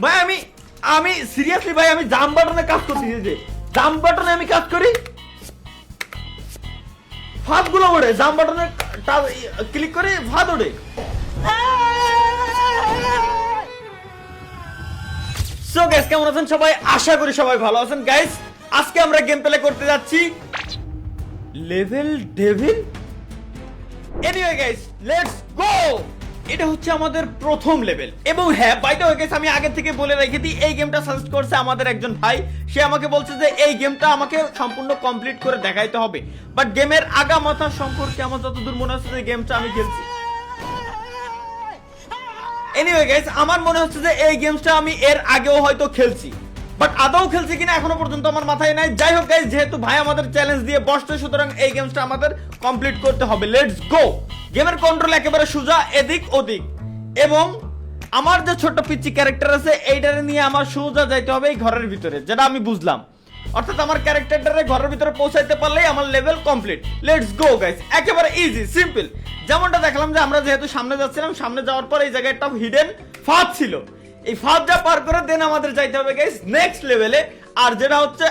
ভাই আমি সিরিয়াসলি ভাই আমি জাম্প বাটনে কাজ করতেছি, যে জাম্প বাটনে আমি কাজ করি, ফাঁদ গুলো ওড়ে, জাম্প বাটনে ক্লিক করে ফাঁদ ওড়ে। সো গাইস, কেমন আছেন সবাই? আশা করি সবাই ভালো আছেন। গাইস, আজকে আমরা গেম প্লে করতে যাচ্ছি level devil. Anyway guys, let's go. এটা হচ্ছে আমাদের প্রথম লেভেল, এবং হ্যাঁ বাই দ্য ওয়ে গাইস, আমি আগে থেকে বলে রেখে দিই, এই গেমটা সাজেস্ট করছে আমাদের একজন ভাই। সে আমাকে বলছে যে এই গেমটা আমাকে সম্পূর্ণ কমপ্লিট করে দেখাইতে হবে, বাট গেমের আগামাথা সম্পর্কে আমার যতদূর মনে হচ্ছে যে গেমটা আমি খেলছি। এনিওয়ে গাইস, আমার মনে হচ্ছে যে এই গেমটা আমি এর আগেও হয়তো খেলছি, বাট আদৌ খেলছি কিনা এখনো পর্যন্ত আমার মাথায় নাই। যাই হোক গাইস, যেহেতু ভাই আমাদের চ্যালেঞ্জ দিয়ে বসছে, সুতরাং এই গেমটা আমাদের কমপ্লিট করতে হবে। Let's go. গেমের কন্ট্রোল একেবারে সোজা, এদিক ওদিক, এবং আমার যে ছোট পিচ্চি ক্যারেক্টার আছে এইটারে নিয়ে আমার সোজা যাইতে হবে এই ঘরের ভিতরে, যেটা আমি বুঝলাম। অর্থাৎ আমার ক্যারেক্টারটারে ঘরের ভিতরে পৌঁছাইতে পারলেই আমার level complete. Let's go guys, একেবারে ইজি সিম্পল। যেমনটা দেখলাম যে আমরা যেহেতু সামনে যাচ্ছিলাম, সামনে যাওয়ার পর এই জায়গায় একটা হিডেন ফাঁদ ছিল, এই ফাঁদটা পার করে দেন আমাদের যাইতে হবে গাইস নেক্সট লেভেলে। আর যেটা হচ্ছে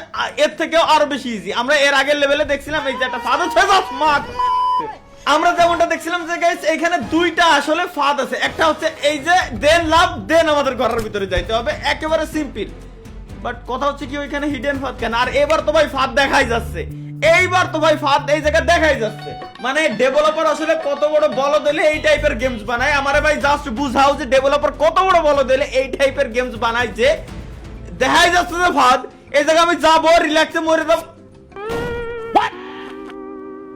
এর থেকেও আরো বেশি ইজি। আমরা এর আগের লেভেলে দেখছিলাম এই যে একটা ফাঁদ হচ্ছে, আমরা যেমনটা দেখছিলাম যে গাইস এখানে দুইটা আসলে ফাঁদ আছে। একটা হচ্ছে এই যে দেন লাভ, দেন আমাদের ঘরের ভিতরে যাইতে হবে, একেবারে সিম্পল। বাট কথা হচ্ছে কি ওইখানে হিডেন ফাঁদ কেন? আর এবার তো ভাই ফাঁদ দেখাই যাচ্ছে, এইবার তো ভাই ফাঁদ এই জায়গায় দেখাই যাচ্ছে। মানে ডেভেলপার আসলে কত বড় বলদ হলে এই টাইপের গেমস বানায়। আমারে ভাই জাস্ট বুঝাও যে ডেভেলপার কত বড় বলদ হলে এই টাইপের গেমস বানায়, যে দেখাই যাচ্ছে যে ফাঁদ, এই জায়গায় আমি যাবো রিল্যাক্সে মরে যাব।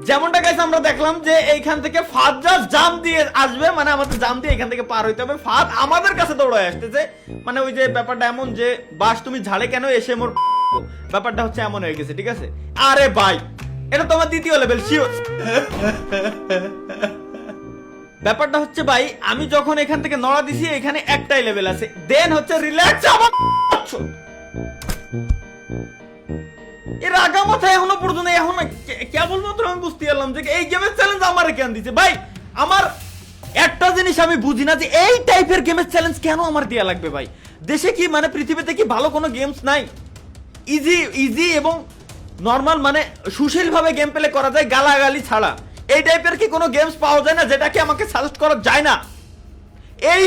যেমনটা গাইস আমরা দেখলাম যে এইখান থেকে ফাঁদ যা জাম দিয়ে আসবে, মানে আমাদের জাম দিয়ে এখান থেকে পার হইতে হবে। ফাঁদ আমাদের কাছে দৌড়ায় আসতেছে, মানে ওই যে ব্যাপারটা এমন যে বাস তুমি ঝাড়ে কেন এসে মোর, ব্যাপারটা হচ্ছে এমন হয়ে গেছে, ঠিক আছে? আরে ভাই, এটা তোমার দ্বিতীয় লেভেল শিওর। ব্যাপারটা হচ্ছে ভাই, আমি যখন এখান থেকে নড়া দিছি এখানে একটাই লেভেল আছে, দেন হচ্ছে রিল্যাক্স। আমার এর আগা মাথায় এখনো পর্যন্ত এখন কেবলমাত্র আমি বুঝতে পারলাম যে এই গেমের চ্যালেঞ্জ আমার কেন দিচ্ছে। ভাই আমার একটা জিনিস আমি বুঝি না যে এই টাইপের গেমের চ্যালেঞ্জ কেন আমার দেয়া লাগবে। ভাই দেশে কি মানে পৃথিবীতে কি ভালো কোনো গেমস নাই? ইজি এবং নর্মাল, মানে সুশীল ভাবে গেম প্লে করা যায় গালাগালি ছাড়া। এই টাইপের কি কোনো গেমস পাওয়া যায় না যেটাকে আমাকে সাজেস্ট করা যায় না? এই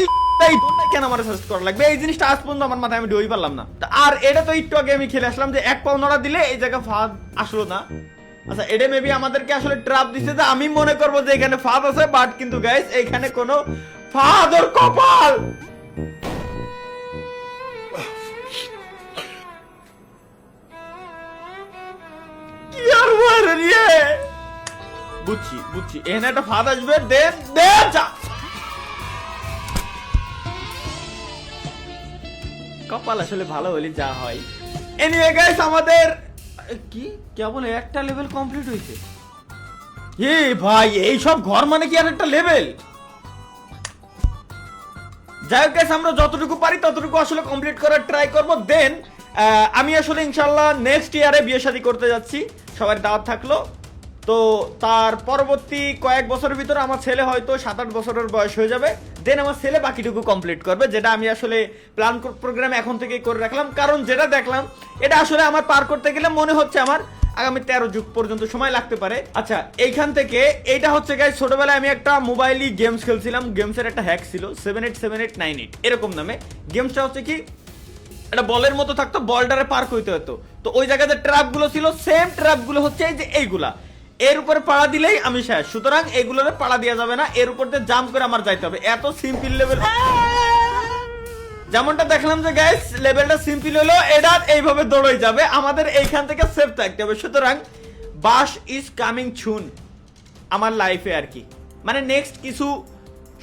কেন আমার সাজেস্ট করা লাগবে? এই জিনিসটা আজ পর্যন্ত আমার মাথায় আমি ঢুই পারলাম না। আর এটা তো একটু আগে আমি খেলে আসলাম যে এক পাও নড়া দিলে এই জায়গা ফাঁদ আসলো না। আচ্ছা, এটা মেবি আমাদেরকে আসলে ট্র্যাপ দিছে, যে আমি মনে করবো যে এখানে ফাঁদ আছে, বাট কিন্তু গাইস এখানে কোনো ফাঁদ ওর কপাল। কি আর বলে রে, বুঝছি এখানে একটা ফাঁদ আসবে, দেন যা কপাল আসলে ভালো হলে যা হয়। এনিওয়ে গাইস, আমাদের কি কেবল একটা লেভেল কমপ্লিট হয়েছে। এ ভাই, এই সব ঘর মানে কি আর একটা লেভেল? যাই হোক গাইস, আমরা যতটুকু পারি ততটুকু আসলে কমপ্লিট করার ট্রাই করব। দেন আমি আসলে ইনশাআল্লাহ নেক্সট ইয়ারে বিয়ে শাদী করতে যাচ্ছি, সবার দাওয়াত থাকলো। তো তার পরবর্তী কয়েক বছরের ভিতরে আমার ছেলে হয়তো 7-8 বছরের বয়স হয়ে যাবে। দেন আমার ছেলে বাকিটুকু কমপ্লিট করবে, যেটা আমি আসলে প্ল্যান প্রোগ্রাম এখন থেকেই করে রাখলাম। কারণ যেটা দেখলাম এটা আসলে আমার পার করতে গেলে মনে হচ্ছে আমার আগামী 13 যুগ পর্যন্ত সময় লাগতে পারে। আচ্ছা, এইখান থেকে এইটা হচ্ছে গাইস, ছোটবেলায় আমি একটা মোবাইলই গেমস খেলছিলাম। গেমসের একটা হ্যাক ছিল 787898 এরকম নামে। গেমসটা হচ্ছে কি, একটা বলের মতো থাকতো, বলটারে পার করতে হতো। তো ওই জায়গাতে ট্র্যাপ গুলো ছিল, সেম ট্র্যাপ গুলো হচ্ছে এই যে এইগুলা, এর উপরে পাড়া দিলেই আমি শেষ। সুতরাং এগুলোরে পাড়া দেওয়া যাবে না, এর উপর দিয়ে জাম্প করে আমার যাইতে হবে। এত সিম্পল লেভেল। যেমনটা দেখলাম যে গাইস লেভেলটা সিম্পল হলো, এটা এইভাবে দৌড়ই যাবে, আমাদের এইখান থেকে সেফ থাকতে হবে। সুতরাং বাস ইজ কামিং সুন আমার লাইফে, আর কি মানে নেক্সট কিছু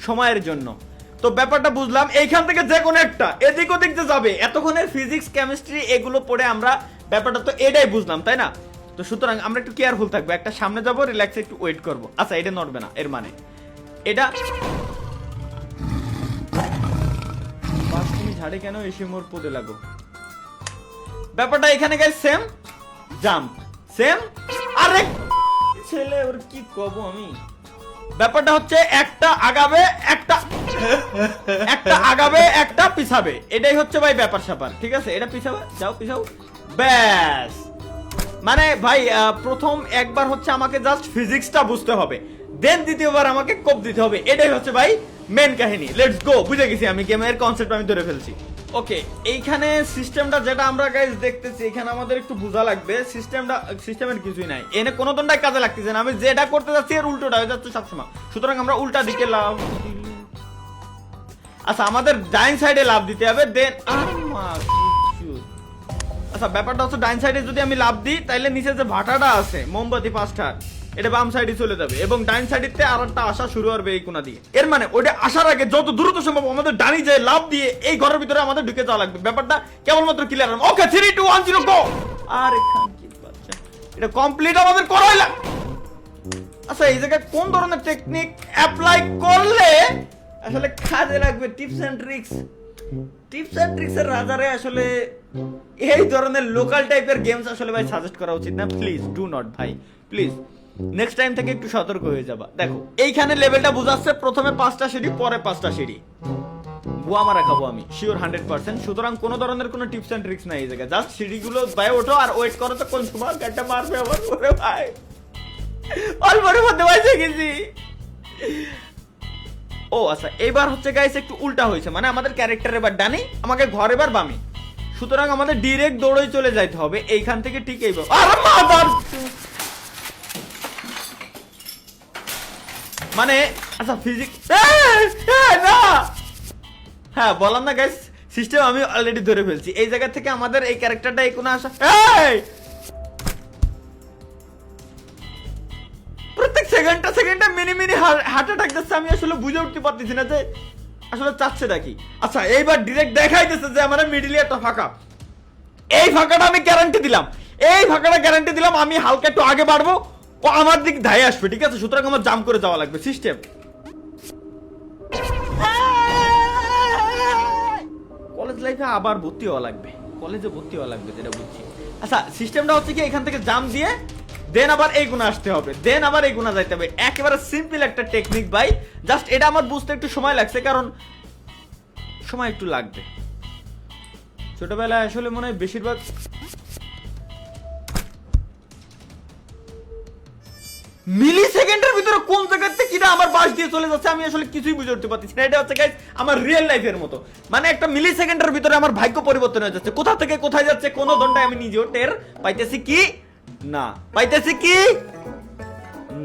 সময়ের জন্য। তো ব্যাপারটা বুঝলাম, এইখান থেকে যে কোনো একটা এদিক ওদিক যে যাবে, এতক্ষণের ফিজিক্স কেমিস্ট্রি এগুলো পড়ে আমরা ব্যাপারটা তো এটাই বুঝলাম, তাই না? তো সুতরাং আমরা একটু কেয়ারফুল থাকবো, একটা সামনে যাবো, রিল্যাক্সে একটু ওয়েট করবো। আচ্ছা, এটা নড়বে না, এর মানে এটা বাস তুমি ঝাড়ে কেন এসে মোর পদে লাগো। ব্যাপারটা এখানে গাইস সেম জাম্প, সেম। আরে ছেলে ওর কি কব আমি, ব্যাপারটা হচ্ছে একটা আগাবে একটা একটা আগাবে একটা পিছাবে, এটাই হচ্ছে ভাই ব্যাপার স্যাপার, ঠিক আছে? এটা পিছাবে, যাও পিছাও, ব্যাস। মানে ভাই প্রথম একবার হচ্ছে আমাকে জাস্ট ফিজিক্সটা বুঝতে হবে, দেন দ্বিতীয়বার আমাকে কোপ দিতে হবে, এটাই হচ্ছে ভাই মেন কাহিনী। লেটস গো, বুঝে গেছি আমি, গেমের কনসেপ্ট আমি ধরে ফেলছি। ওকে, এইখানে সিস্টেমটা যেটা আমরা গাইস দেখতেছি, এখানে আমাদের একটু বোঝা লাগবে। সিস্টেমের কিছুই নাই, এনে কোনো দণ্ডাই কাজে লাগতেছে না। আমি যেটা করতে যাচ্ছি এর উল্টোটা হয়ে যাচ্ছে সবসময়, সুতরাং আমরা উল্টা দিকে লাভ। আচ্ছা, আমাদের ডাইন সাইডে লাভ দিতে হবে, দেন আচ্ছা ব্যাপারটা হচ্ছে ডাইন সাইডে যদি আমি লাভ দিই তাহলে নিচে যে ভাটাটা আছে মোমবাতি 5টা, এটা বাম সাইডে চলে যাবে এবং ডাইন সাইডে আরেকটা আসা শুরু হবে এই কোণা দিয়ে। এর মানে ওইটা আসার আগে যত দ্রুত সম্ভব আমাদের ডানি যে লাভ দিয়ে এই ঘরের ভিতরে আমাদের ঢুকে যাওয়া লাগবে। ব্যাপারটা কেবলমাত্র ক্লিয়ার হবে। ওকে 3 2 1 0 গো। আরে খানকির বাচ্চা, এটা কমপ্লিট আমাদের করাই লাগবে। আচ্ছা, এই জায়গায় কোন ধরনের টেকনিক অ্যাপ্লাই করলে আসলে কাজে লাগবে? Tips and tricks, tips and tricks এর রাজারে আসলে এই ধরনের লোকাল টাইপের গেমস আসলে ভাই সাজেস্ট করা উচিত না। প্লিজ ডু নট ভাই, প্লিজ নেক্সট টাইম থেকে একটু সতর্ক হয়ে যাবা। দেখো এইখানে লেভেলটা বুঝাচ্ছে, প্রথমে 5টা সিঁড়ি, পরে 5টা সিঁড়ি। বুয়া মারা খাবো আমি শিওর 100%। সুতরাং কোন ধরনের কোনো টিপস এন্ড ট্রিক্স নাই এই জায়গায়, জাস্ট সিঁড়িগুলো বাই ওঠো আর ওয়েট করো তো কোন সময় গাড়িটা মারবে আবার। ওরে ভাই অল্পের মধ্যে বাইসে গেছি। ও আচ্ছা, এইবার হচ্ছে গাইস একটু উল্টা হয়েছে, মানে আমাদের ক্যারেক্টার এবার ডানি, আমাকে ঘর এবার বামি, সুতরাং আমাদের ডিরেক্ট দৌড়ে চলে যাইতে হবে এইখান থেকে। ঠিক এইবার মানে আচ্ছা ফিজিক্স না, হ্যাঁ বললাম না গাইস, সিস্টেম আমি অলরেডি ধরে ফেলছি। এই জায়গা থেকে আমাদের এই ক্যারেক্টারটা এই কোণে আসা, প্রত্যেক সেকেন্ডে মিনি হার্ট অ্যাটাক যাচ্ছে। আমি আসলে বুঝে উঠতে পারতেছি না যে আসলে চাচ্ছে নাকি। আচ্ছা, এইবার ডিরেক্ট দেখাইতেছে যে আমার মিডিলে একটা ফাঁকা, এই ফাঁকাটা আমি গ্যারান্টি দিলাম, এই ফাঁকাটা গ্যারান্টি দিলাম আমি হালকা একটু আগে বাড়বো, ও আমার দিক ধায়ে আসবে, ঠিক আছে? সুতরাং আমার জাম্প করে যাওয়া লাগবে। সিস্টেম কলেজ লাইফে আবার ভর্তি হওয়া লাগবে, কলেজে ভর্তি হওয়া লাগবে যেটা বুঝছি। আচ্ছা, সিস্টেমটা হচ্ছে কি এখান থেকে জাম্প দিয়ে দেন আবার এই গুণা আসতে হবে, দেন আবার এই গুণা যাইতে হবে। একেবারে সিম্পল একটা টেকনিক ভাই, জাস্ট এটা আমার বুঝতে একটু সময় লাগছে, কারণ সময় একটু লাগবে। ছোটবেলায় আসলে মনে হয় বেশিরভাগ মিলি সেকেন্ডের ভিতরে কোন জায়গা থেকে কিনা আমার বাস দিয়ে চলে যাচ্ছে আমি আসলে কিছুই বুঝে উঠতে পারছি না। এটা হচ্ছে গাইস আমার রিয়েল লাইফের মতো, মানে একটা মিলি সেকেন্ডের ভিতরে আমার ভাগ্য পরিবর্তন হয়ে যাচ্ছে, কোথা থেকে কোথায় যাচ্ছে কোনো দণ্ডায় আমি নিজেও টের পাইতেছি কি না, পাইতেছি কি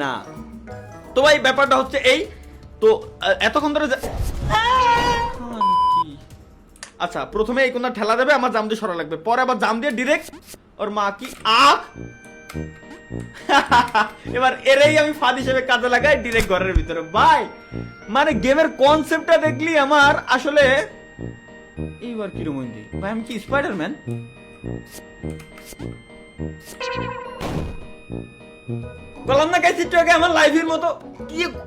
না। তো ভাই ব্যাপারটা হচ্ছে এই, তো এতক্ষণ ধরে আচ্ছা প্রথমে এই কোনটা ঠেলা দেবে, আমার জাম দিয়ে সরা লাগবে, পরে আবার জাম দিয়ে ডিরেক্ট ওর মা কি আখ এবার এরাই আমি ফাঁদ হিসেবে কাজে লাগাই ডিরেক্ট ঘরের ভিতরে। ভাই মানে গেমের কনসেপ্টটা দেখলি আমার আসলে এইবার কিরকম ভাই, আমি কি স্পাইডারম্যান? বললাম না গাইস একটু আগে আমার লাইফের মতো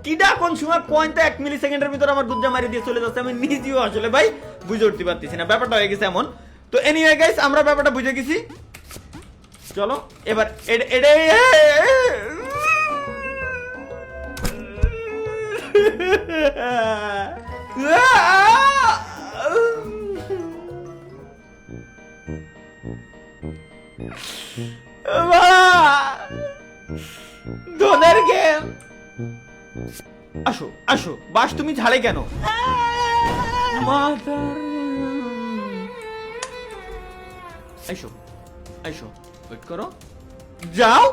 কিডা কোন সময় পয়েন্টে 1 মিলি সেকেন্ডের ভিতরে আমার গুজ্জা মারি দিয়ে চলে যাচ্ছে, আমি নিজেও আসলে ভাই বুঝে উঠতে পারতেছি না, ব্যাপারটা হয়ে গেছে এমন। তো এনিওয়ে গাইস আমরা ব্যাপারটা বুঝে গেছি, চলো এবার ধনের গেম। আসো আসো বাস, তুমি ঝাড়ে কেন? আইসো আইসো, ওয়েট করো, যাও।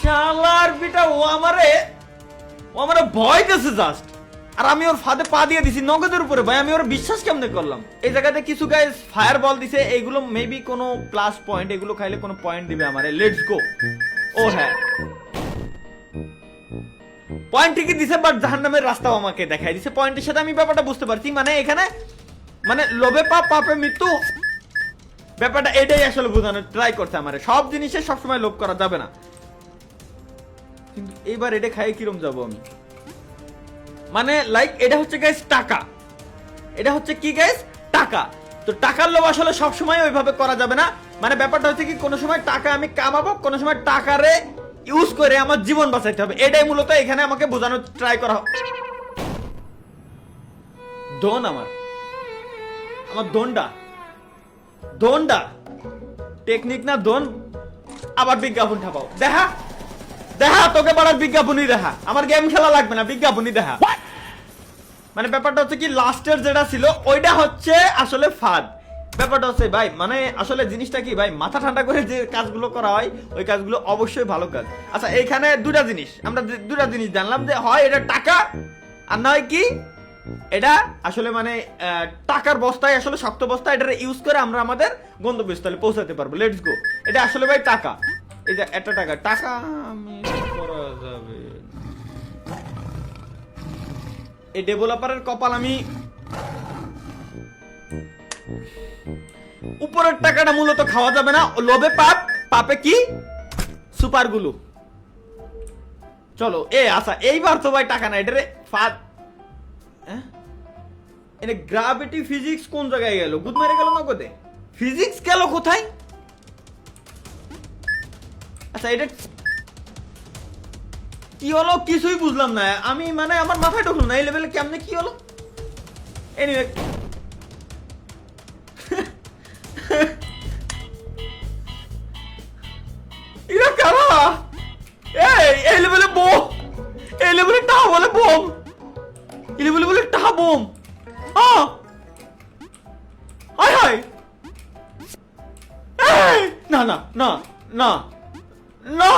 শালার বিটা ও আমারে ভয় দিয়েছে জাস্ট, আর আমি ওর ফাঁদে পা দিয়ে দিছি নগদের উপরে। ভাই আমি ওর বিশ্বাস কেমনে করলাম? এই জায়গাতে কিছু গাইস ফায়ার বল দিছে, এইগুলো মেবি কোনো প্লাস পয়েন্ট, এগুলো খাইলে কোনো পয়েন্ট দিবে আমারে। Let's go. ও হ্যাঁ পয়েন্ট ঠিকই দিছে, বাট জাহান্নামের রাস্তাও আমাকে দেখাই দিছে। পয়েন্টের সাথে আমি ব্যাপারটা বুঝতে পারছি, মানে এখানে মানে লোভে পাপ পাপে মৃত্যু, ব্যাপারটা এটাই আসলে বোঝানোর ট্রাই করছে আমারে। সব জিনিসে সবসময় লোভ করা যাবে না, কিন্তু এইবার এটা খাই কিরম যাবো আমি? মানে লাইক এটা হচ্ছে গাইস টাকা, এটা হচ্ছে কি গাইস টাকা। তো টাকার লোভ আসলে সবসময় ওইভাবে করা যাবে না, মানে ব্যাপারটা হচ্ছে কি কোনো সময় টাকা আমি কামাবো, কোনো সময় টাকারে ইউজ করে আমার জীবন বাঁচাইতে হবে, এটাই মূলত এখানে আমাকে বোঝানোর ট্রাই করা। দোন আমার দোনটা দোনটা টেকনিক না দোন, আবার বিজ্ঞাপন ঠাপাও। দেখা দেখা তোকে বাড়ার বিজ্ঞাপনই দেখা, আমার গেম খেলা লাগবে না, বিজ্ঞাপনই দেখা। মানে ব্যাপারটা হচ্ছে কি, লাস্টের যেটা ছিল ওইটা হচ্ছে আসলে ফাঁদ। ব্যাপারটা হচ্ছে ভাই, মানে আসলে জিনিসটা কি ভাই, মাথা ঠান্ডা করে যে কাজগুলো করা হয় ওই কাজগুলো অবশ্যই ভালো কাজ। আচ্ছা এইখানে দুটা জিনিস আমরা জানলাম, যে হয় এটা টাকা, আর নয় কি এটা আসলে মানে টাকার বস্তায়, আসলে শক্ত বস্তায় এটা ইউজ করে আমরা আমাদের গন্তব্যস্থলে পৌঁছাতে পারবো। Let's go. এটা আসলে ভাই টাকা, এই যে একটা টাকা আমি করা যাবে। এই ডেভেলপারের কপাল, আমি উপরের টাকাটা মূলত খাওয়া যাবে না, লোভে পাপ, পাপে কি সুপার গুলো। চলো আচ্ছা এইবার তো ভাই টাকা না, এটা রে ফাঁদ। এটা গ্রাভিটি ফিজিক্স কোন জায়গায় গেল? গুদ মেরে গেল না কোথায়? ফিজিক্স গেল কোথায়? আচ্ছা এটা কি হলো কিছুই বুঝলাম না আমি, মানে আমার মাথায় ঢুকলো না এই লেভেলে কেমনে কি হলো। এনিওয়ে এরা কারা? এই লেভেলে বোম, এই লেভেলে টাহা বলে বোম, এই লেভেলে বলে টাহা বোম। হায় হায়, না না না না না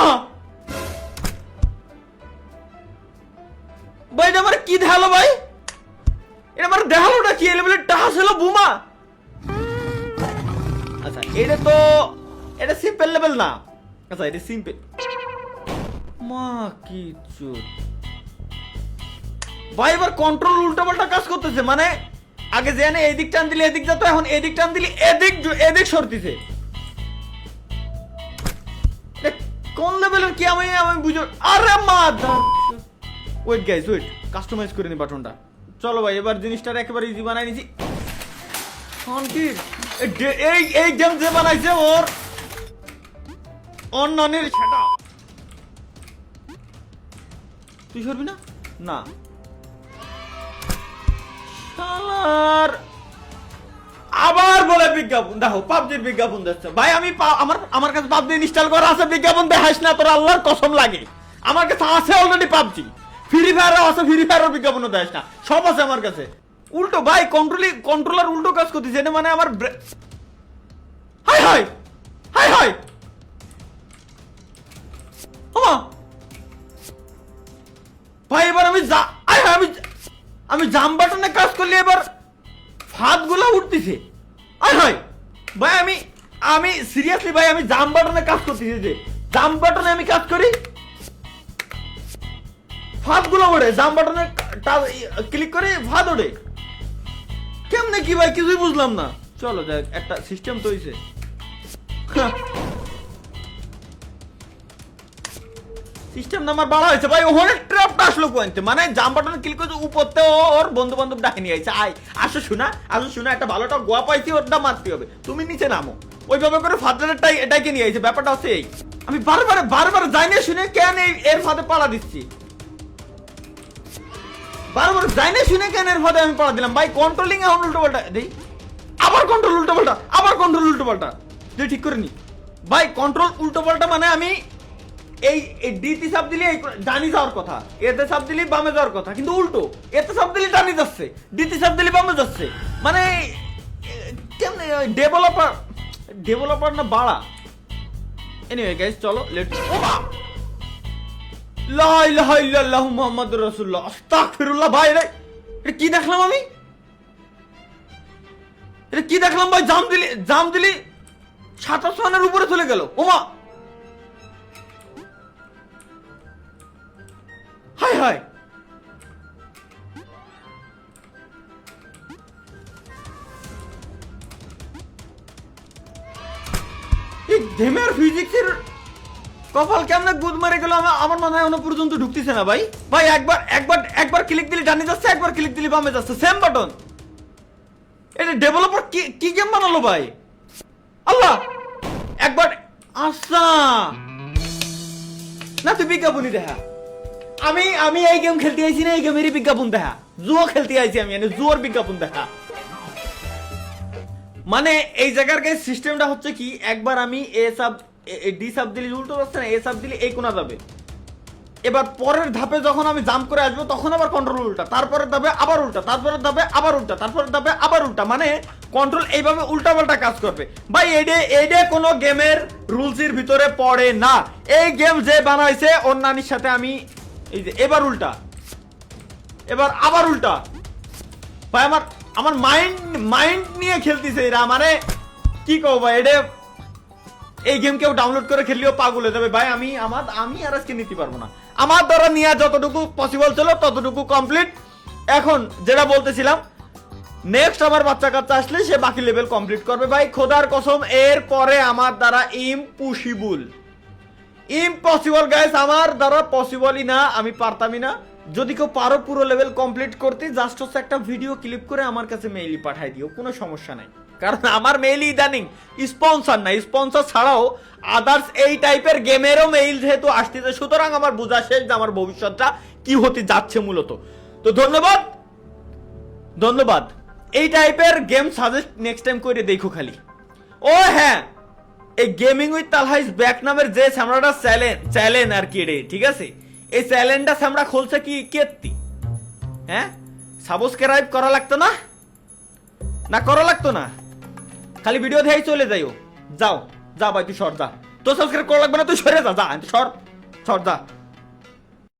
ভাই, এটা আমার কি দেখালো ভাই? এটা আমার দেখালোটা কি? এই লেভেলে টাহা ছিল বুমা। আচ্ছা এটা তো এটা সিম্পল লেভেল না। আচ্ছা এটা সিম্পল, মা কি চুত ভাই, এবার কন্ট্রোল উল্টাপাল্টা কাজ করতেছে। মানে আগে জেনে এই দিক টান দিলে এদিক যেত, এখন এদিক টান দিলে এদিক সরতেছে। কোন লেভেলের কি আমি বুঝো। আরে mother, wait guys wait, customise করে নি বাটনটা। চলো ভাই এবার জিনিসটা একেবারে ইজি বানাই নিছি। এই গেম যে বানাইছে ওর অন্যানের সেটা তুই সরবি না না শালার, আবার বলে বিজ্ঞাপন দেখো, পাবজির বিজ্ঞাপন দিচ্ছে ভাই। আমি আমার কাছে পাবজি ইনস্টল করা আছে, বিজ্ঞাপন দেখাইস না, তোর আল্লাহর কসম লাগে। আমার কাছে আছে অলরেডি পাবজি, ফ্রি ফায়ার আছে, ফ্রি ফায়ারের বিজ্ঞাপনও দেখাইস না, সব আছে আমার কাছে। উল্টো ভাই কন্ট্রোলার উল্টো কাজ করতেছে, এটা মানে আমার হাই হাই হাই হাই ভাই। এবার আমি জাম বাটনে কাজ করলে এবার ফাঁদ গুলা উঠতেছে। আয় হায় ভাই, আমি সিরিয়াসলি ভাই, আমি জাম বাটনে কাজ করতেছি, যে জাম বাটনে আমি কাজ করি ফাঁদ গুলো ওড়ে, জাম বাটনে ক্লিক করে ফাঁদ ওড়ে। কেমনে কি ভাই কিছুই বুঝলাম না। চলো যাক, একটা সিস্টেম তো হইছে। সিস্টেম নাম্বার বাড়া হয়েছে ভাই। ওখানে ট্র্যাপটা আসলো কোয়ান্তে, মানে জাম বাটনে ক্লিক করে উপরতে ওর বন্ধু বান্ধব ডাকে নিয়ে আইছে, আসো শোনা একটা ভালোটা গোয়া পাইছি, ওরটা মারতে হবে, তুমি নিচে নামো। ওইভাবে করে ফাদারেরটাই এটাকে নিয়ে আইছে। ব্যাপারটা হচ্ছে এই, আমি বারবার জানি শুনে কেন এর ফাঁদে পাড়া দিচ্ছি, বারবার জানি শুনে কেন এর ফাঁদে আমি পাড়া দিলাম ভাই। কন্ট্রোলিং এখন উল্টো পাল্টা দেই, আবার কন্ট্রোল উল্টো পাল্টা যে ঠিক করে নি ভাই। কন্ট্রোল উল্টো পাল্টা মানে আমি এই ডিতে চাপ দিলে ডানি যাওয়ার কথা, এতে চাপ দিলে বামে যাওয়ার কথা, কিন্তু উল্টো, এতে চাপ দিলে ডানি যাচ্ছে, ডিতে চাপ দিলে বামে যাচ্ছে। মানে কেমনে ডেভেলপার না বাড়া। এনিওয়ে গাইস চলো লেটস লা ইলাহা ইল্লাল্লাহু মুহাম্মাদুর রাসূলুল্লাহ আস্তাগফিরুল্লাহ। ভাই এটা কি দেখলাম আমি? এটা কি দেখলাম ভাই? জাম দিলি 27 রানের উপরে চলে গেল। ওমা হাই হাই, এই গেমের ফিজিক্সের কপাল কেমনে গুদ মারে গেল আমার মাথায় এখনো পর্যন্ত ঢুকতেছে না ভাই। ভাই একবার ক্লিক দিলে ডানে যাচ্ছে, একবার ক্লিক দিলে বামে যাচ্ছে, সেম বাটন। এটা ডেভেলপার কি গেম বানালো ভাই? আল্লাহ একবার আচ্ছা না, তুই বিজ্ঞাপনই দেখা। আমি এই গেম খেলতে আইছি না, এই গেমেরই বিজ্ঞাপন দেখা। জুয়ো খেলতে আইছি আমি, মানে জুয়োর বিজ্ঞাপন দেখা। মানে এই জায়গার গাইস সিস্টেমটা হচ্ছে কি, একবার আমি এ সাব ডি সাব দিলে উল্টো যাচ্ছে না, এ সাব দিলে এই কোনা যাবে। এবার পরের ধাপে যখন আমি জাম্প করে আসবো তখন আবার কন্ট্রোল উল্টা, তারপরের ধাপে আবার উল্টা, তারপরের ধাপে আবার উল্টা, তারপরের ধাপে আবার উল্টা, মানে কন্ট্রোল এইভাবে উল্টা পাল্টা কাজ করবে ভাই। এইডে কোনো গেমের রুলসের ভিতরে পড়ে না। এই গেম যে বানাইছে ওর নানির সাথে আমি এই যে এবার উল্টা, এবার আবার উল্টা ভাই। আমার মাইন্ড নিয়ে খেলতেছে এরা, মানে কি কও ভাই, এটা এই গেম কেউ ডাউনলোড করে খেললেও পাগল হয়ে যাবে ভাই। আমি আর আজকে নিতে পারবো না। আমার দ্বারা নিয়ে যতটুকু পসিবল ছিল ততটুকু কমপ্লিট। এখন যেটা বলতেছিলাম, নেক্সট আমার বাচ্চা কাচ্চা আসলে সে বাকি লেভেল কমপ্লিট করবে ভাই, খোদার কসম। এর পরে আমার দ্বারা ইম্পসিবল গাইস, আমার দ্বারা পসিবলই না, আমি পারতামই না। যদি কেউ পারো পুরো লেভেল কমপ্লিট করতে, জাস্ট হচ্ছে একটা ভিডিও ক্লিপ করে আমার কাছে মেইলি পাঠাই দিও, কোনো সমস্যা নাই। কারণ আমার মেইল ইদানিং স্পন্সর না, স্পন্সর ছাড়াও আদার্স এই টাইপের গেমেরও মেইল যেহেতু আসতেছে, সুতরাং আমার বোঝা শেষ যে আমার ভবিষ্যৎটা কি হতে যাচ্ছে মূলত। তো ধন্যবাদ। এই টাইপের গেম সাজেস্ট নেক্সট টাইম করে দেখো খালি। ও হ্যাঁ, এই gaming with Talha is back নামের যে স্যামরাটা চ্যালেঞ্জ আর কি রে, ঠিক আছে, এই চ্যালেঞ্জটা স্যামরা খুলছে কি কেত্তি, হ্যাঁ সাবস্ক্রাইব করা লাগতো না করা লাগতো না, খালি ভিডিও দেখেই চলে যাইও। যা ভাই তুই সর যা, তো সাবস্ক্রাইব করা লাগবে না, তুই সরে যা, সর যা।